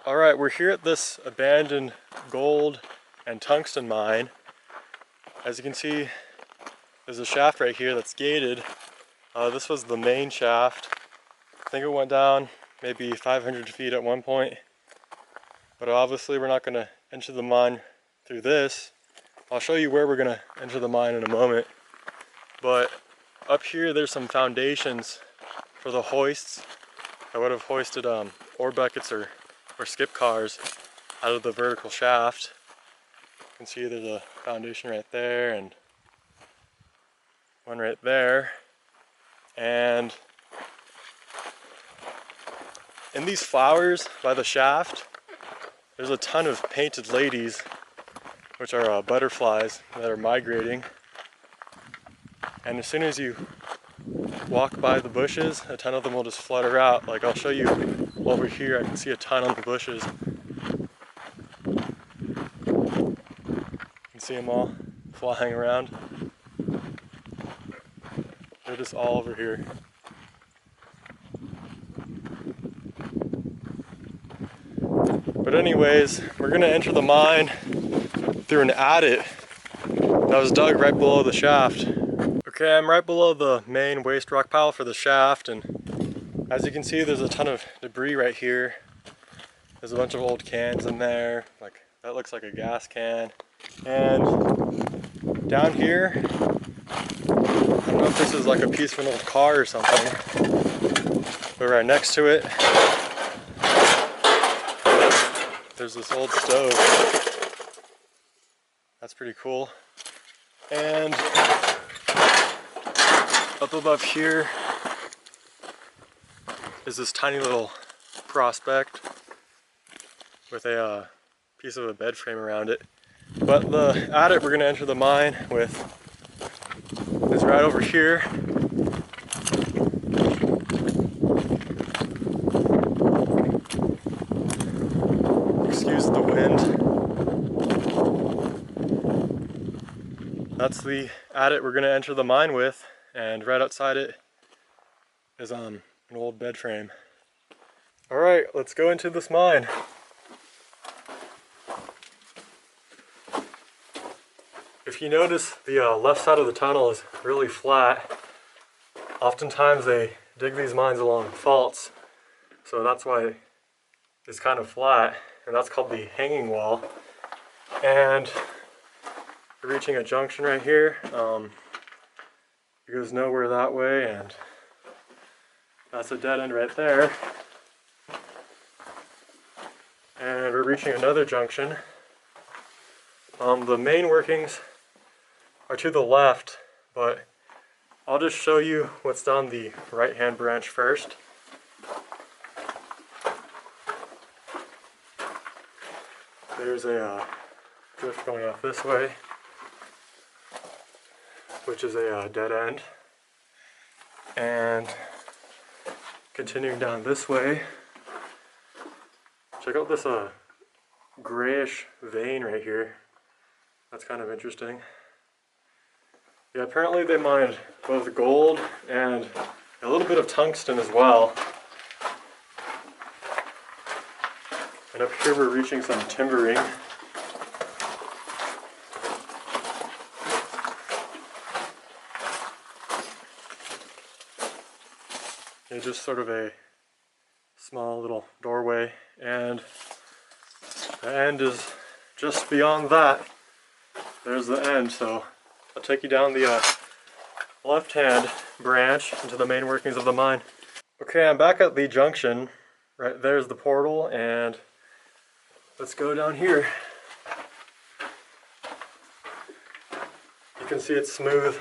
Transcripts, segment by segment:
Alright, we're here at this abandoned gold and tungsten mine. As you can see, there's a shaft right here that's gated. This was the main shaft. I think it went down maybe 500 feet at one point. But obviously we're not going to enter the mine through this. I'll show you where we're going to enter the mine in a moment. But up here there's some foundations for the hoists. I would have hoisted ore buckets or skip cars out of the vertical shaft. You can see there's a foundation right there and one right there. And in these flowers by the shaft, there's a ton of painted ladies, which are butterflies that are migrating. And as soon as you walk by the bushes, a ton of them will just flutter out. Like I'll show you over here, I can see a ton on the bushes. You can see them all flying around. They're just all over here. But anyways, we're gonna enter the mine through an adit that was dug right below the shaft. Okay, I'm right below the main waste rock pile for the shaft, and as you can see there's a ton of debris right here. There's a bunch of old cans in there, like that looks like a gas can. And down here, I don't know if this is like a piece of an old car or something, but right next to it, there's this old stove. That's pretty cool. And up above here is this tiny little prospect with a piece of a bed frame around it. But the adit we're going to enter the mine with is right over here. Excuse the wind. That's the adit we're going to enter the mine with, and right outside it is an old bed frame. Alright, let's go into this mine. If you notice, the left side of the tunnel is really flat. Oftentimes they dig these mines along faults, so that's why it's kind of flat, and that's called the hanging wall. And we're reaching a junction right here. It goes nowhere that way, and that's a dead end right there. And we're reaching another junction. The main workings are to the left, but I'll just show you what's down the right-hand branch first. There's a drift going off this way, which is a dead end. And continuing down this way, check out this grayish vein right here. That's kind of interesting. Yeah, apparently they mined both gold and a little bit of tungsten as well. And up here we're reaching some timbering. It's just sort of a small little doorway, and the end is just beyond that. There's the end, so I'll take you down the left-hand branch into the main workings of the mine. Okay, I'm back at the junction. Right there's the portal, and let's go down here. You can see it's smooth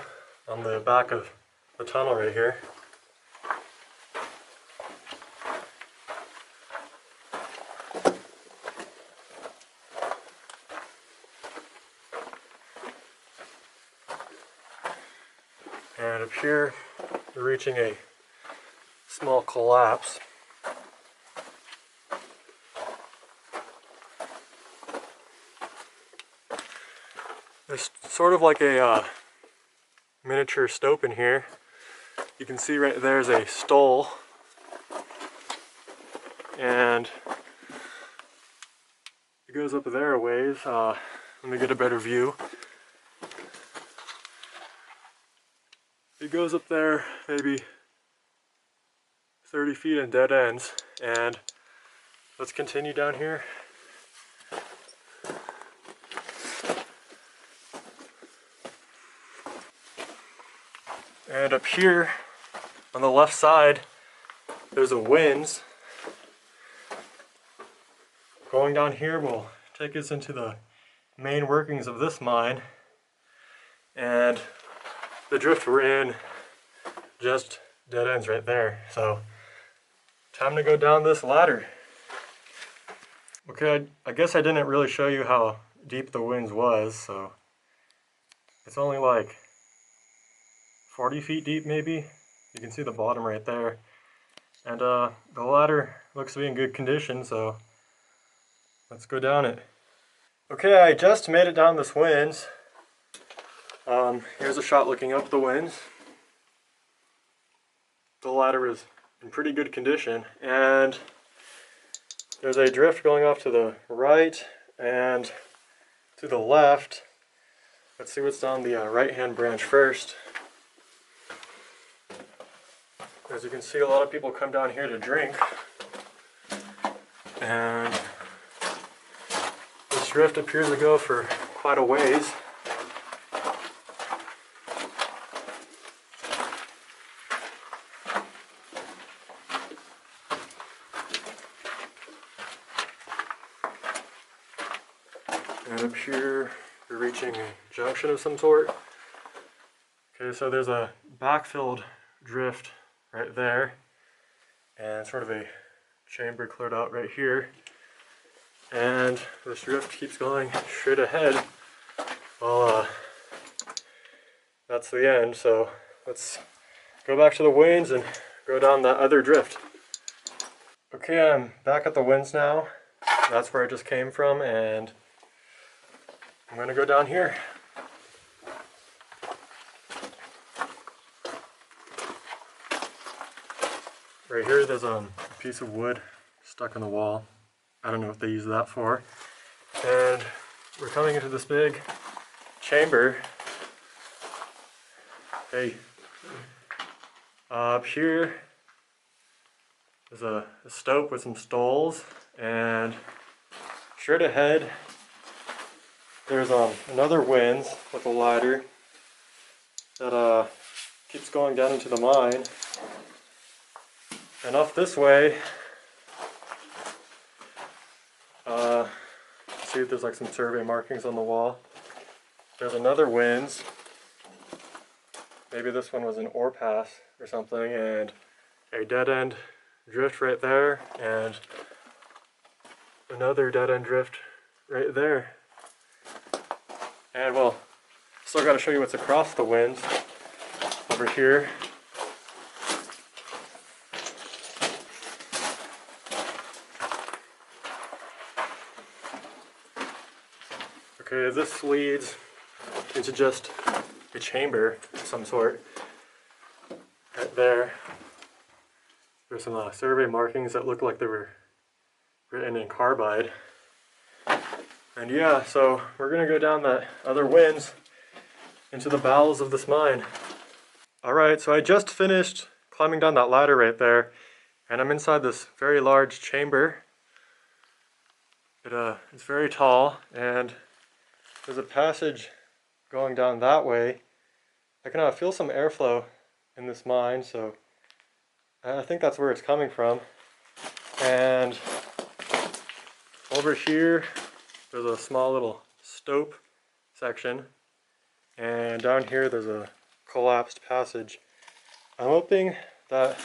on the back of the tunnel right here. And up here, we're reaching a small collapse. There's sort of like a miniature stope in here. You can see right there's a stole, and goes up there a ways. Let me get a better view. It goes up there maybe 30 feet in dead ends, and let's continue down here. And up here on the left side, there's a winze. Going down here will take us into the main workings of this mine, and the drift we're in just dead ends right there. So time to go down this ladder. Okay, I guess I didn't really show you how deep the winze was, so it's only like 40 feet deep maybe. You can see the bottom right there. And the ladder looks to be in good condition, so let's go down it. Okay, I just made it down this winze. Here's a shot looking up the winze. The ladder is in pretty good condition, and there's a drift going off to the right and to the left. Let's see what's down the right-hand branch first. As you can see, a lot of people come down here to drink, and this drift appears to go for quite a ways. And up here, we're reaching a junction of some sort. Okay, so there's a backfilled drift right there, and sort of a chamber cleared out right here. And this drift keeps going straight ahead. Well, that's the end, so let's go back to the winze and go down that other drift. Okay, I'm back at the winze now. That's where I just came from, and I'm gonna go down here. Right here there's a piece of wood stuck in the wall. I don't know what they use that for. And we're coming into this big chamber. Hey. Up here there's a stope with some stoles, and straight ahead there's another winze with a ladder that keeps going down into the mine. And off this way, see there's like some survey markings on the wall. There's another winze. Maybe this one was an ore pass or something, and a dead end drift right there, and another dead end drift right there. And well, still got to show you what's across the winze over here. Okay, this leads into just a chamber of some sort. Right there, there's some survey markings that look like they were written in carbide. And yeah, so we're gonna go down that other winze into the bowels of this mine. Alright, so I just finished climbing down that ladder right there, and I'm inside this very large chamber. It's very tall, and there's a passage going down that way. I can feel some airflow in this mine, so I think that's where it's coming from. And over here, there's a small little stope section, and down here there's a collapsed passage. I'm hoping that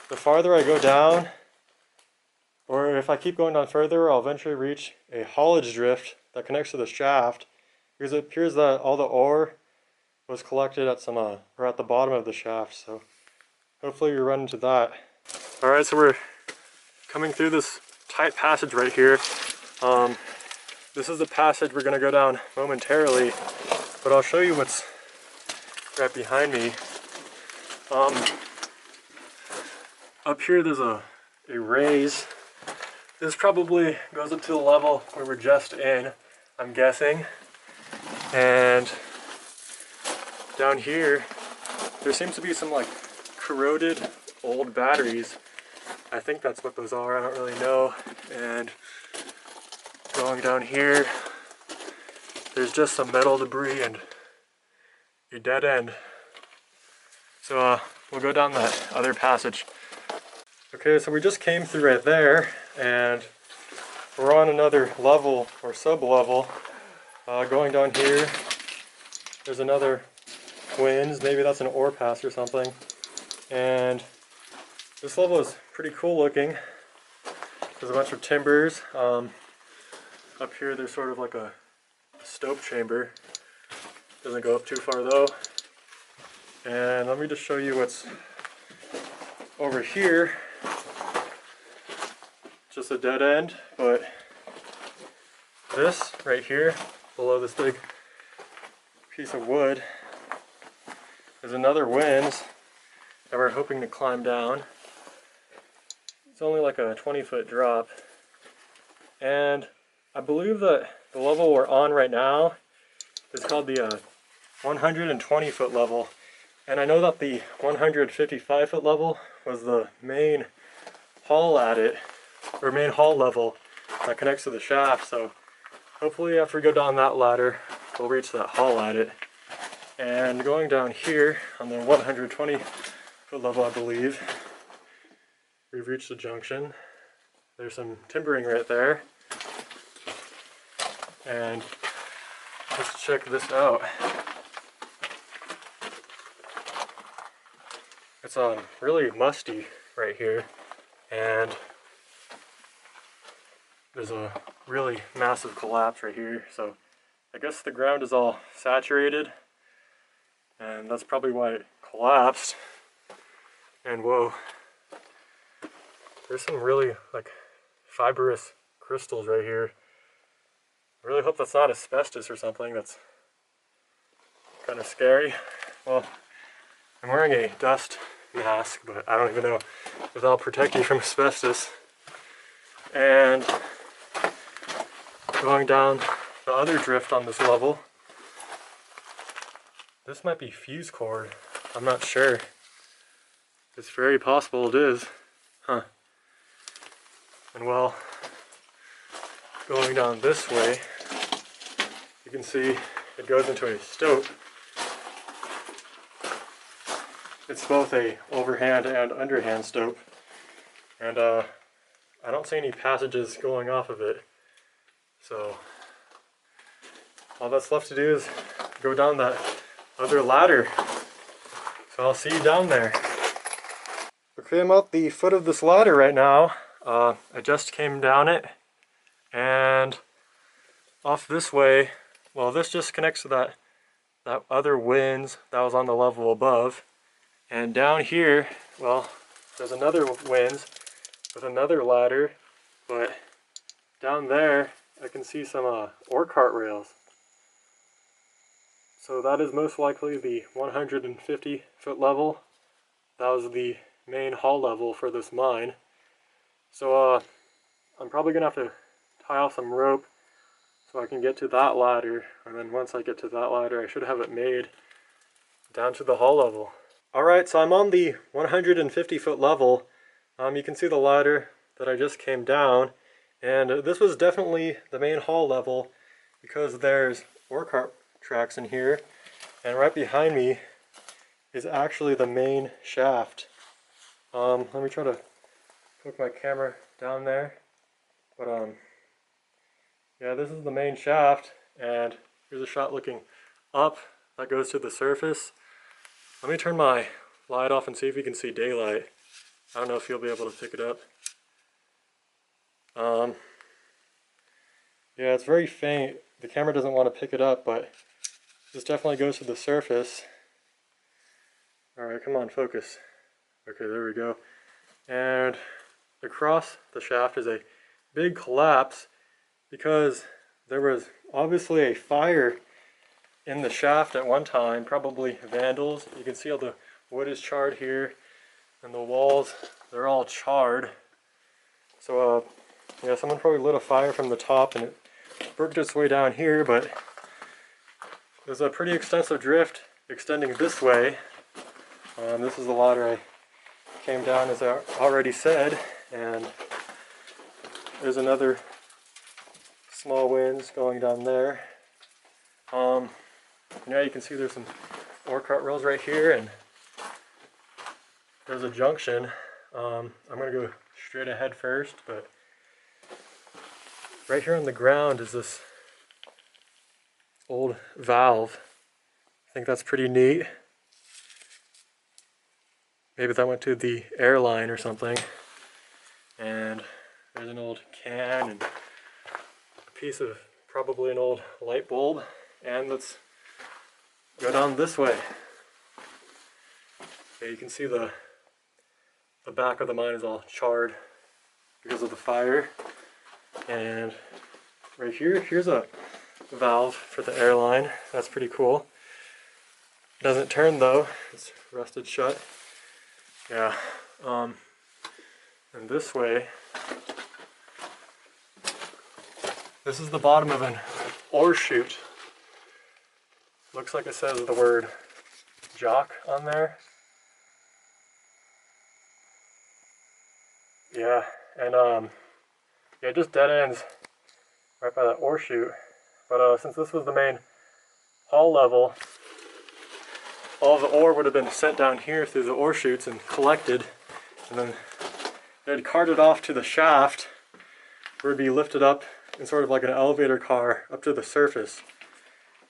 the farther I go down, or if I keep going down further, I'll eventually reach a haulage drift that connects to the shaft, because it appears that all the ore was collected at some or at the bottom of the shaft, so hopefully we run into that. Alright, so we're coming through this tight passage right here. This is the passage we're going to go down momentarily, but I'll show you what's right behind me. Up here there's a raise This probably goes up to the level we were just in, I'm guessing. And down here, there seems to be some like corroded old batteries. I think that's what those are, I don't really know. And going down here, there's just some metal debris and a dead end. So we'll go down that other passage. Okay, so we just came through right there, and we're on another level or sub-level. Going down here, there's another winze. Maybe that's an ore pass or something. And this level is pretty cool looking. There's a bunch of timbers. Up here there's sort of like a stope chamber. Doesn't go up too far though. And let me just show you what's over here. Just a dead end, but this right here, below this big piece of wood, is another winze that we're hoping to climb down. It's only like a 20-foot drop, and I believe that the level we're on right now is called the 120-foot level, and I know that the 155-foot level was the main haul adit, or main haul level that connects to the shaft. So hopefully after we go down that ladder, we'll reach that haul adit. And going down here on the 120-foot level, I believe, we've reached the junction. There's some timbering right there. And let's check this out. It's really musty right here, and there's a really massive collapse right here. So I guess the ground is all saturated, and that's probably why it collapsed. And whoa, there's some really like fibrous crystals right here. I really hope that's not asbestos or something. That's kind of scary. Well, I'm wearing a dust mask, but I don't even know if that'll protect you from asbestos. And going down the other drift on this level, this might be fuse cord. I'm not sure. It's very possible it is. Huh. And well, going down this way, you can see it goes into a stope. It's both a overhand and underhand stope. And I don't see any passages going off of it. So all that's left to do is go down that other ladder. So I'll see you down there. Okay, I'm at the foot of this ladder right now. I just came down it, and off this way, well, this just connects to that other winze that was on the level above. And down here, well, there's another winze with another ladder, but down there I can see some ore cart rails. So that is most likely the 150-foot level. That was the main haul level for this mine. So I'm probably gonna have to tie off some rope so I can get to that ladder, and then once I get to that ladder I should have it made down to the haul level. Alright, so I'm on the 150-foot level. You can see the ladder that I just came down, and this was definitely the main haul level because there's ore cart tracks in here, and right behind me is actually the main shaft. Let me try to hook my camera down there, but yeah, this is the main shaft, and here's a shot looking up that goes to the surface. Let me turn my light off and see if you can see daylight. I don't know if you'll be able to pick it up. Yeah, it's very faint. The camera doesn't want to pick it up, but this definitely goes to the surface. Alright, come on, focus. Okay, there we go. And across the shaft is a big collapse because there was obviously a fire in the shaft at one time, probably vandals. You can see all the wood is charred here, and the walls, they're all charred. So Yeah, someone probably lit a fire from the top and it worked its way down here, but there's a pretty extensive drift extending this way. This is the water I came down, as I already said, and there's another small winze going down there. Yeah, you can see there's some ore cart rails right here, and there's a junction. I'm going to go straight ahead first, but right here on the ground is this old valve. I think that's pretty neat. Maybe that went to the airline or something. And there's an old can and a piece of probably an old light bulb. And let's go down this way. Okay, you can see the back of the mine is all charred because of the fire. And right here, here's a valve for the airline. That's pretty cool. Doesn't turn though, it's rusted shut. Yeah, and this way, this is the bottom of an ore chute. Looks like it says the word jock on there. Yeah, and yeah, it just dead ends right by that ore chute. But since this was the main haul level, all the ore would have been sent down here through the ore chutes and collected, and then they'd cart it off to the shaft where it'd be lifted up in sort of like an elevator car up to the surface.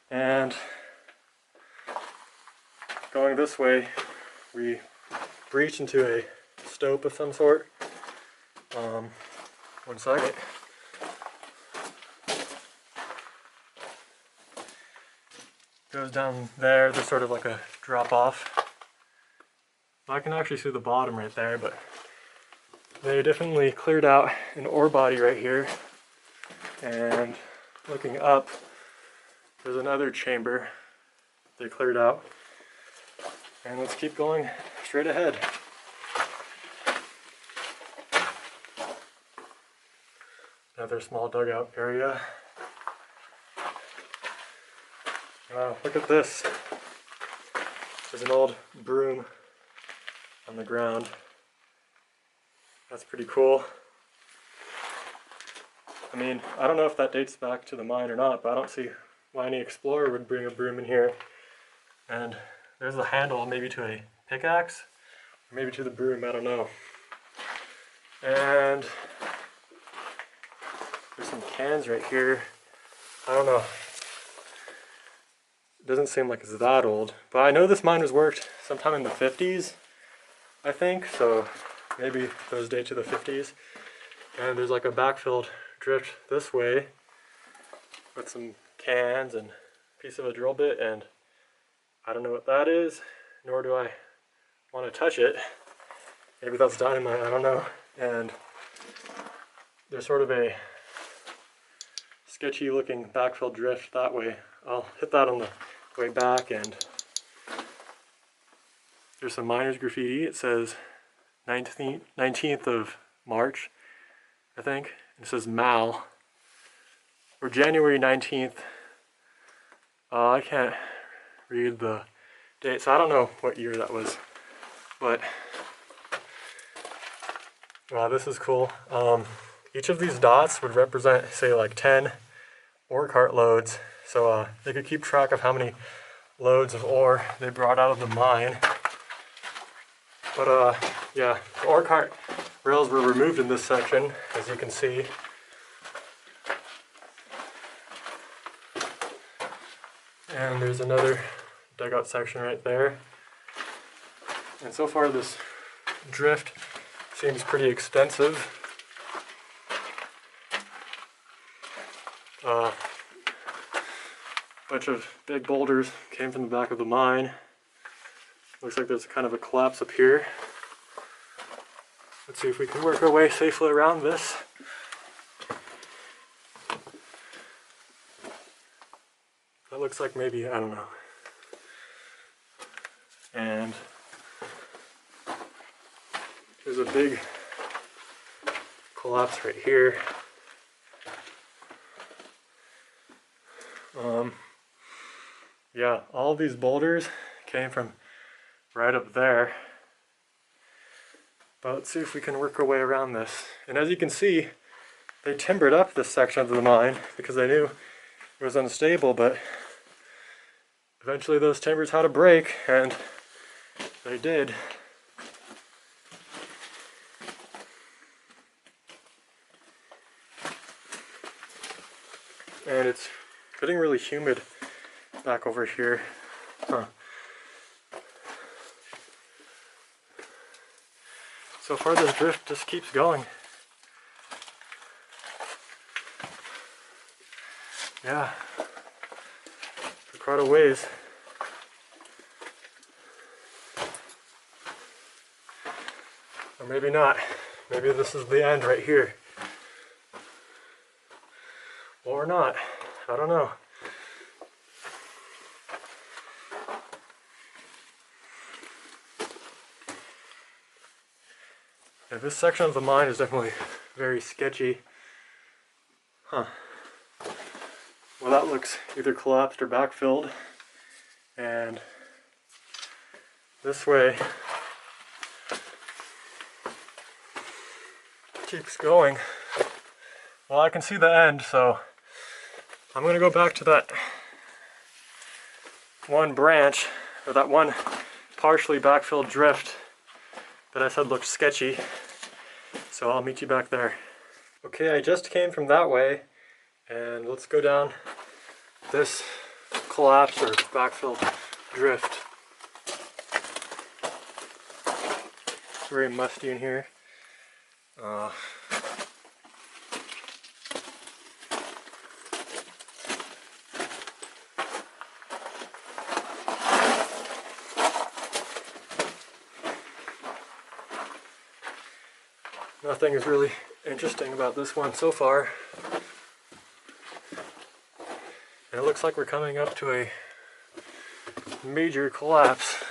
And going this way, we breach into a stope of some sort. One second. Goes down there, there's sort of like a drop off. I can actually see the bottom right there, but they definitely cleared out an ore body right here. And looking up, there's another chamber they cleared out. And let's keep going straight ahead. Another small dugout area. Wow, look at this. There's an old broom on the ground. That's pretty cool. I mean, I don't know if that dates back to the mine or not, but I don't see why any explorer would bring a broom in here. And there's a handle maybe to a pickaxe, or maybe to the broom, I don't know. And there's some cans right here. I don't know. It doesn't seem like it's that old, but I know this mine was worked sometime in the 50s, I think, so maybe those date to the 50s. And there's like a backfilled drift this way with some cans and a piece of a drill bit, and I don't know what that is, nor do I want to touch it. Maybe that's dynamite, I don't know. And there's sort of a sketchy looking backfilled drift that way. I'll hit that on the way back, and there's some miners graffiti. It says 19th of March, I think. It says Mal, or January 19th. I can't read the date, so I don't know what year that was, but wow, this is cool. Each of these dots would represent, say, like 10 ore cart loads, so they could keep track of how many loads of ore they brought out of the mine. But yeah, the ore cart rails were removed in this section, as you can see. And there's another dugout section right there. And so far this drift seems pretty extensive. Bunch of big boulders came from the back of the mine. Looks like there's kind of a collapse up here. Let's see if we can work our way safely around this. That looks like maybe, I don't know. And there's a big collapse right here. Yeah, all of these boulders came from right up there. But let's see if we can work our way around this. And as you can see, they timbered up this section of the mine because they knew it was unstable, but eventually those timbers had to break, and they did. And it's getting really humid back over here. Huh. So far this drift just keeps going. Yeah, for quite a ways. Or maybe not. Maybe this is the end right here. Or not. I don't know. Yeah, this section of the mine is definitely very sketchy. Huh. Well, that looks either collapsed or backfilled. And this way keeps going. Well, I can see the end, so I'm going to go back to that one branch, or that one partially backfilled drift that I said looked sketchy. So I'll meet you back there. Okay, I just came from that way, and let's go down this collapsed or backfilled drift. It's very musty in here. Nothing is really interesting about this one so far. And it looks like we're coming up to a major collapse.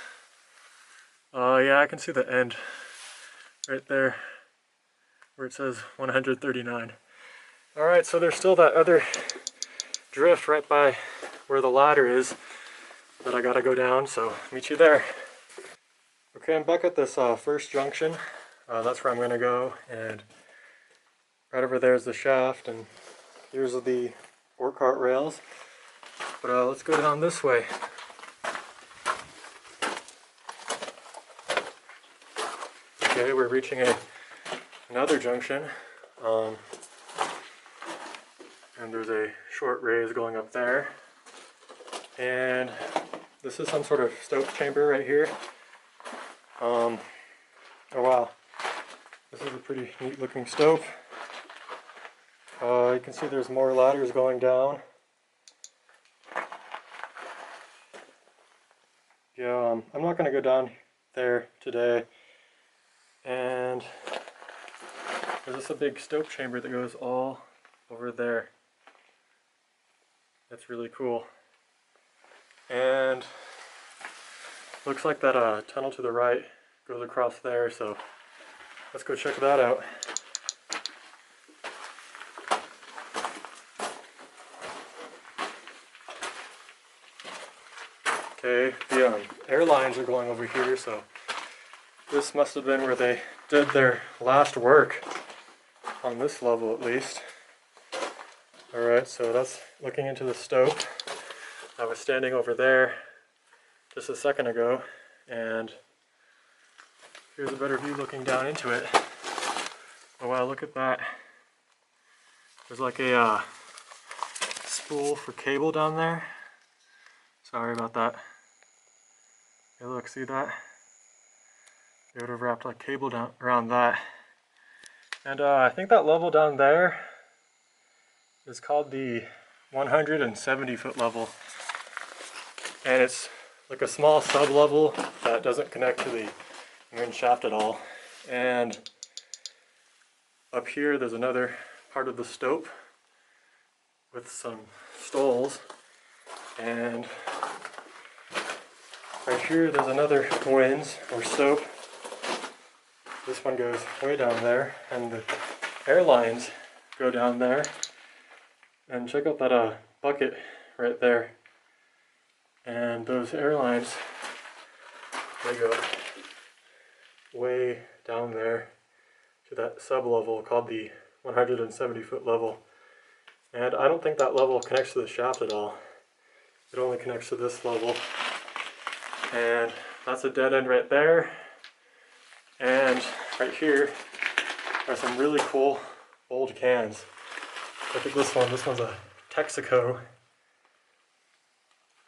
Yeah, I can see the end right there where it says 139. Alright, so there's still that other drift right by where the ladder is that I gotta go down, so meet you there. Okay, I'm back at this first junction. That's where I'm gonna go, and right over there is the shaft, and here's the ore cart rails. But let's go down this way. Okay, we're reaching another junction, and there's a short raise going up there. And this is some sort of stope chamber right here. Oh wow, this is a pretty neat looking stope. You can see there's more ladders going down. Yeah, I'm not going to go down there today. And there's just a big stope chamber that goes all over there. That's really cool. And looks like that tunnel to the right goes across there, so let's go check that out. Okay, the airlines are going over here, so this must have been where they did their last work, on this level at least. Alright, so that's looking into the stope. I was standing over there just a second ago, and here's a better view looking down into it. Oh wow, look at that. There's like a spool for cable down there. Sorry about that. Hey look, see that? They would have wrapped like cable down around that. And I think that level down there is called the 170 foot level. And it's like a small sub-level that doesn't connect to the main shaft at all. And up here there's another part of the stope with some stoles. And right here there's another winze or stope. This one goes way down there, and the air lines go down there. And check out that bucket right there. And those air lines, they go way down there to that sub-level called the 170-foot level. And I don't think that level connects to the shaft at all. It only connects to this level. And that's a dead end right there. And right here are some really cool old cans. Look at this one. This one's a Texaco.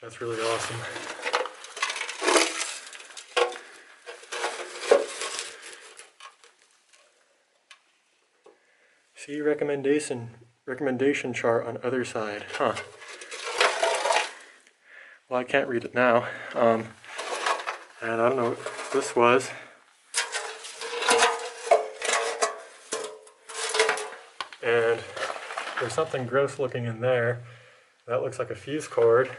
That's really awesome. See recommendation chart on other side. Huh. Well, I can't read it now. And I don't know what this was. And there's something gross looking in there. That looks like a fuse cord.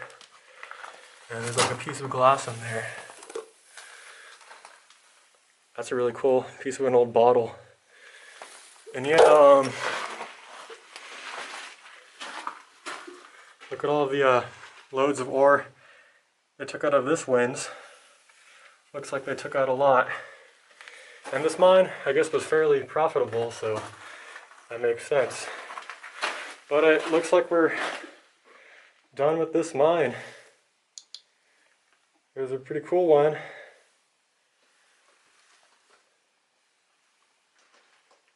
And there's like a piece of glass in there. That's a really cool piece of an old bottle. And yeah, look at all the loads of ore they took out of this winze. Looks like they took out a lot. And this mine, I guess, was fairly profitable, so that makes sense. But it looks like we're done with this mine. It was a pretty cool one.